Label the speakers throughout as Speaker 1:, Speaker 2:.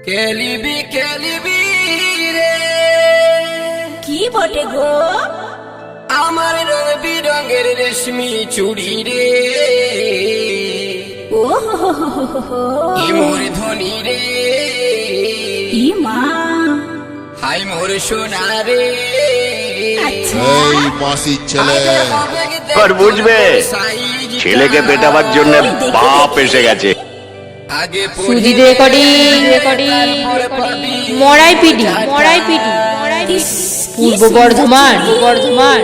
Speaker 1: কেলিবি কেলিবি রে
Speaker 2: কি বটে গো?
Speaker 1: আমার রং বিরঙের রেশমি চুড়ি রে,
Speaker 2: ও হো হো হো হো হো।
Speaker 1: ই মোর ধনী রে,
Speaker 2: ই মা,
Speaker 1: হাই মোর সোনা রে।
Speaker 2: আচ্ছা
Speaker 3: এই মাসির ছেলে
Speaker 4: আর বুঝবে ছেলেকে পেটাবার জন্য বাপ এসে গেছে।
Speaker 1: আগে
Speaker 5: সুজিত রেকর্ডিং মড়াই পিডি
Speaker 2: ইস, কি
Speaker 5: পূর্ব বর্ধমান বর্ধমান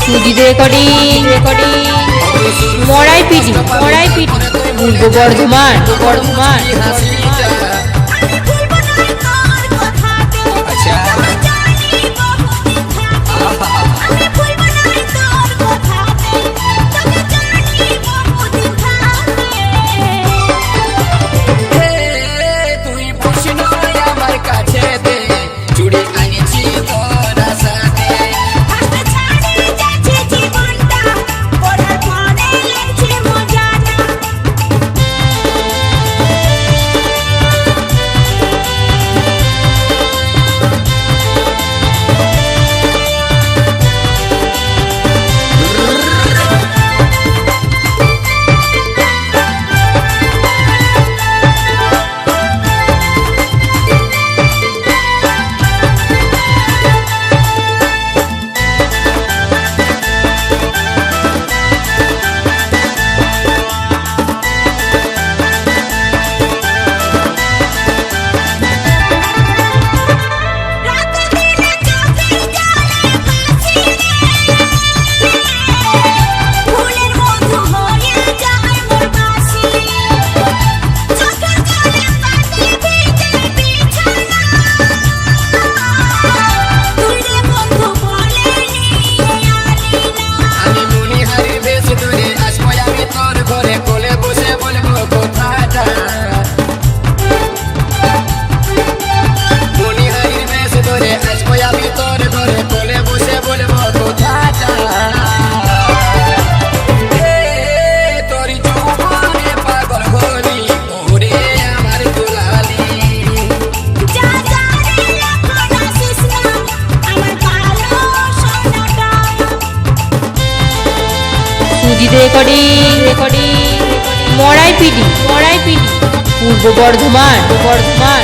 Speaker 5: সুজিত রেকর্ডিং মড়াই পিডি পূর্ব বর্ধমান বর্ধমান
Speaker 2: আমি ভুলবো না তোর কথাতে, আমি জানি বহুদিন থাকে। আমি ভুলবো না তোর কথাতে, তোকে জানি বহুদিন থাকে।
Speaker 1: তুই প্রশ্ন আমার কাছে দে, চুড়ি আনিছি তোর সাথে।
Speaker 2: হাসতে ছাড়ে যাচ্ছে জীবনটা, পড়ার পরে লেগছে মজা না। রাতে দিনে চোখের জলে ভাসি রে, ফুলের মধু হয়ে যায় মোর বাসি। চোখের জলে পাতলে ভিজে বিছানা, তুই রে বন্ধু বলে নিয়ে আলি না।
Speaker 1: আমি মনিহারি বেশ দূরে আসবো, আমি তোর ঘরে কোলে বসে বলবো কথাটা। মনিহারি বেশ দূরে আসবো, আমি তোর ঘরে কোলে বসে বলবো কথাটা। তোর যৌবনে পাগল হলি ওরে আমার দুলালি।
Speaker 2: যা যা রে এখন আসিস না, আমার ভালো সোনাটা।
Speaker 5: সুজিত রেকর্ডিং মড়াই পিডি পূর্ব বর্ধমান বর্ধমান